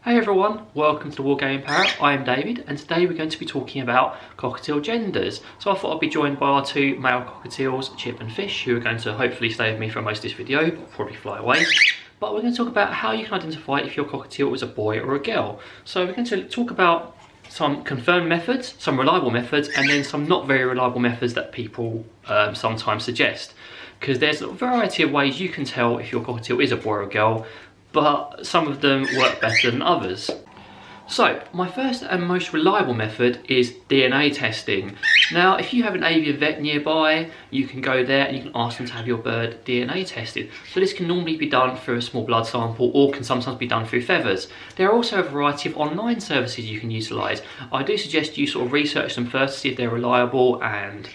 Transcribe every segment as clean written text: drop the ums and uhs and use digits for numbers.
Hey everyone, welcome to the Wargaming Parrot. I am David and today we're going to be talking about cockatiel genders. So I thought I'd be joined by our two male cockatiels, Chip and Fish, who are going to hopefully stay with me for most of this video, but probably fly away. But we're going to talk about how you can identify if your cockatiel is a boy or a girl. So we're going to talk about some confirmed methods, some reliable methods, and then some not very reliable methods that people sometimes suggest. Because there's a variety of ways you can tell if your cockatiel is a boy or a girl, but some of them work better than others. So, my first and most reliable method is DNA testing. Now, if you have an avian vet nearby, you can go there and you can ask them to have your bird DNA tested. So this can normally be done through a small blood sample or can sometimes be done through feathers. There are also a variety of online services you can utilise. I do suggest you sort of research them first to see if they're reliable and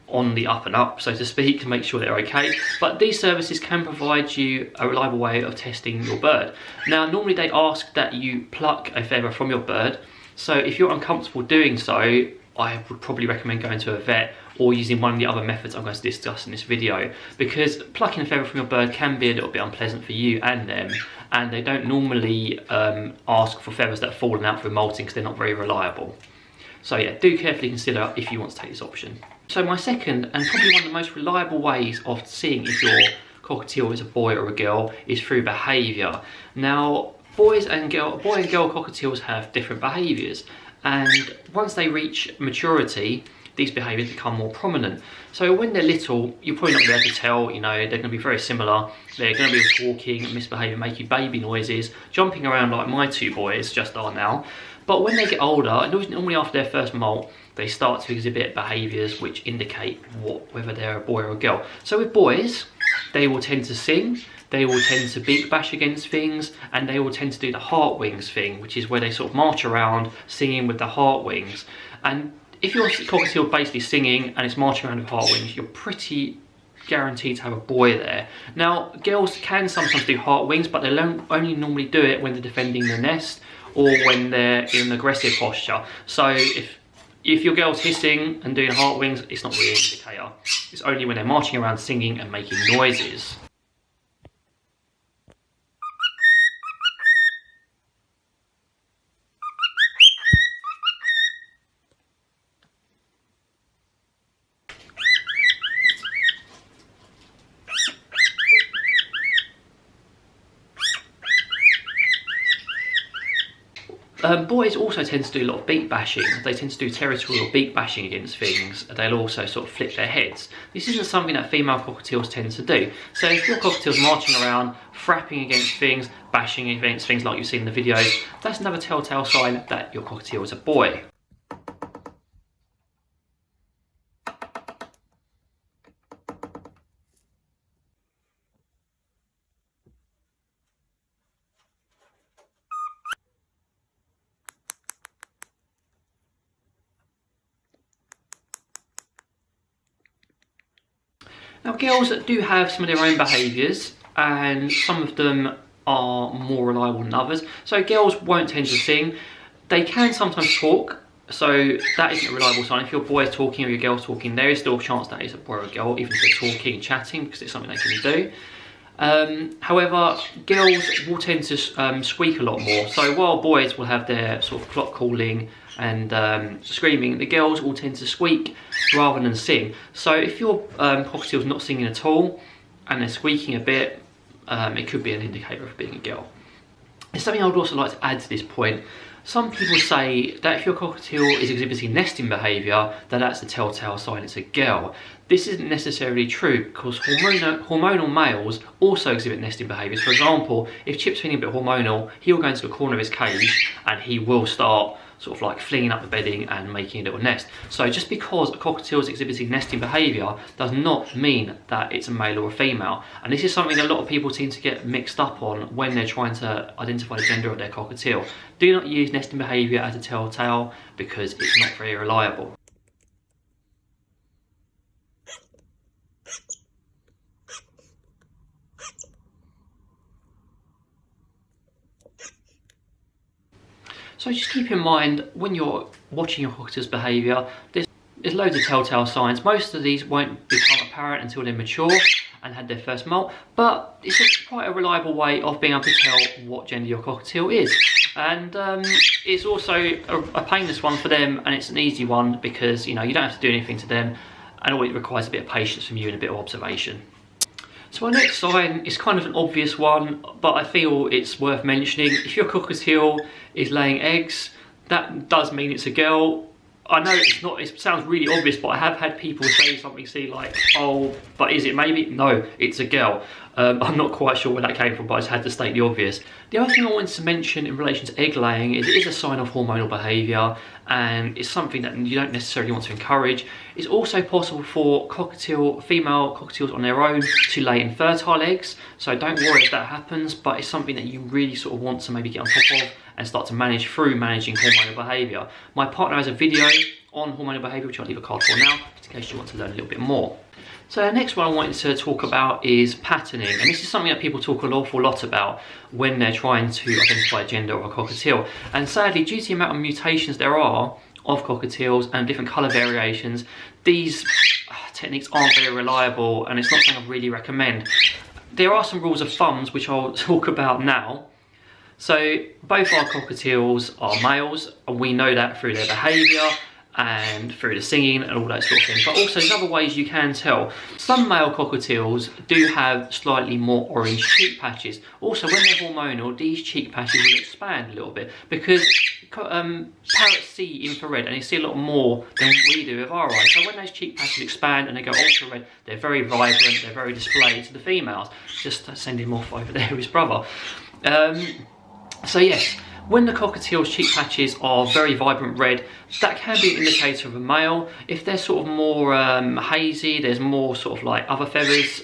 on the up and up, so to speak, to make sure they're okay. But these services can provide you a reliable way of testing your bird. Now, normally they ask that you pluck a feather from your bird, so if you're uncomfortable doing so, I would probably recommend going to a vet or using one of the other methods I'm going to discuss in this video, because plucking a feather from your bird can be a little bit unpleasant for you and them, and they don't normally ask for feathers that have fallen out through molting because they're not very reliable. So yeah, do carefully consider if you want to take this option. So my second and probably one of the most reliable ways of seeing if your cockatiel is a boy or a girl is through behaviour. Now, boy and girl cockatiels have different behaviours, and once they reach maturity, these behaviours become more prominent. So when they're little, you're probably not going to be able to tell, you know, they're going to be very similar. They're going to be talking, misbehaving, making baby noises, jumping around like my two boys just are now. But when they get older, normally after their first molt, they start to exhibit behaviours which indicate whether they're a boy or a girl. So with boys, they will tend to sing, they will tend to beak bash against things, and they will tend to do the heart wings thing, which is where they sort of march around singing with the heart wings. And if your cockatiel basically singing and it's marching around with heart wings, you're pretty guaranteed to have a boy there. Now, girls can sometimes do heart wings, but they'll only normally do it when they're defending the nest or when they're in an aggressive posture. So if your girl's hissing and doing heart wings, it's not really an indicator. It's only when they're marching around singing and making noises. Boys also tend to do a lot of beak bashing. They tend to do territorial beak bashing against things. They'll also sort of flip their heads. This isn't something that female cockatiels tend to do. So if your cockatiel's marching around, frapping against things, bashing against things like you've seen in the videos, that's another telltale sign that your cockatiel is a boy. Now, girls do have some of their own behaviours, and some of them are more reliable than others. So girls won't tend to sing. They can sometimes talk, so that isn't a reliable sign. If your boy is talking or your girl's talking, there is still a chance that it's a boy or a girl, even if they're talking and chatting, because it's something they can do. However, girls will tend to squeak a lot more. So while boys will have their sort of clock calling and screaming, the girls will tend to squeak rather than sing. So if your cockatiel's not singing at all and they're squeaking a bit, it could be an indicator of being a girl. There's something I would also like to add to this point. Some people say that if your cockatiel is exhibiting nesting behaviour, that's a telltale sign it's a girl. This isn't necessarily true, because hormonal males also exhibit nesting behaviours. For example, if Chip's feeling a bit hormonal, he'll go into a corner of his cage and he will start sort of like flinging up the bedding and making a little nest. So just because a cockatiel is exhibiting nesting behaviour does not mean that it's a male or a female. And this is something a lot of people seem to get mixed up on when they're trying to identify the gender of their cockatiel. Do not use nesting behaviour as a telltale, because it's not very reliable. So just keep in mind, when you're watching your cockatiel's behaviour, there's loads of telltale signs. Most of these won't become apparent until they're mature and had their first molt, but it's quite a reliable way of being able to tell what gender your cockatiel is. And it's also a painless one for them, and it's an easy one because you know you don't have to do anything to them, and all it requires a bit of patience from you and a bit of observation. So our next sign is kind of an obvious one, but I feel it's worth mentioning. If your cockatiel is laying eggs, that does mean it's a girl. I know it's not, it sounds really obvious, but I have had people say something like, oh, but is it maybe? No, it's a girl. I'm not quite sure where that came from, but I just had to state the obvious. The other thing I wanted to mention in relation to egg laying is it is a sign of hormonal behaviour, and it's something that you don't necessarily want to encourage. It's also possible for female cockatiels on their own to lay infertile eggs, so don't worry if that happens, but it's something that you really sort of want to maybe get on top of and start to manage through managing hormonal behaviour. My partner has a video on hormonal behaviour, which I'll leave a card for now, just in case you want to learn a little bit more. So the next one I wanted to talk about is patterning, and this is something that people talk an awful lot about when they're trying to identify a gender of a cockatiel. And sadly, due to the amount of mutations there are of cockatiels and different colour variations, these techniques aren't very reliable, and it's not something I really recommend. There are some rules of thumbs which I'll talk about now. So both our cockatiels are males, and we know that through their behaviour and through the singing and all that sort of thing. But also there's other ways you can tell. Some male cockatiels do have slightly more orange cheek patches. Also, when they're hormonal, these cheek patches will expand a little bit because parrots see infrared and they see a lot more than we do with our eyes. So when those cheek patches expand and they go ultra red, they're very vibrant, they're very displayed to the females. Just send him off over there with his brother. So yes, when the cockatiel's cheek patches are very vibrant red, that can be an indicator of a male. If they're sort of more hazy, there's more sort of like other feathers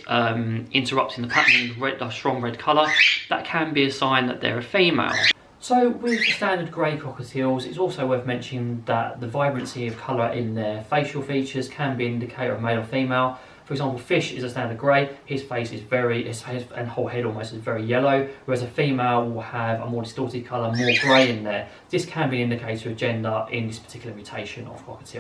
interrupting the pattern with a strong red colour, that can be a sign that they're a female. So with the standard grey cockatiels, it's also worth mentioning that the vibrancy of colour in their facial features can be an indicator of male or female. For example, Fish is a standard grey, his face is his and whole head almost is very yellow, whereas a female will have a more distorted colour, more grey in there. This can be an indicator of gender in this particular mutation of cockatiel.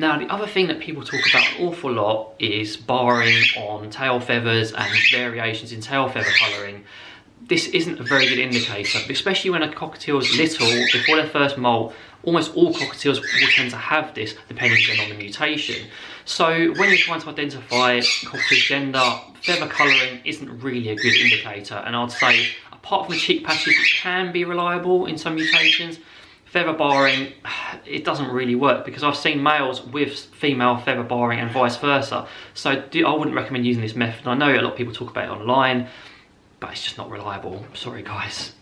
Now, the other thing that people talk about an awful lot is barring on tail feathers and variations in tail feather colouring. This isn't a very good indicator, especially when a cockatiel is little, before their first molt. Almost all cockatiels will tend to have this, depending again on the mutation. So when you're trying to identify cockatiel gender, feather colouring isn't really a good indicator. And I'd say, apart from the cheek patches, which can be reliable in some mutations, feather barring, it doesn't really work because I've seen males with female feather barring and vice versa. So I wouldn't recommend using this method. I know a lot of people talk about it online, but it's just not reliable. Sorry guys.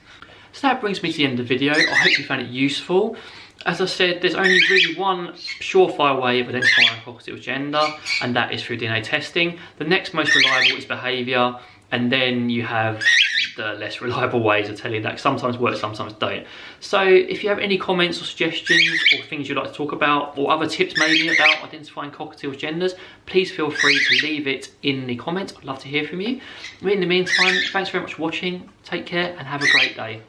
So that brings me to the end of the video. I hope you found it useful. As I said, there's only really one surefire way of identifying a cockatiel's gender, and that is through DNA testing. The next most reliable is behaviour, and then you have the less reliable ways of telling that sometimes work, sometimes don't. So if you have any comments or suggestions or things you'd like to talk about, or other tips maybe about identifying cockatiel's genders, please feel free to leave it in the comments. I'd love to hear from you. In the meantime, thanks very much for watching, take care and have a great day.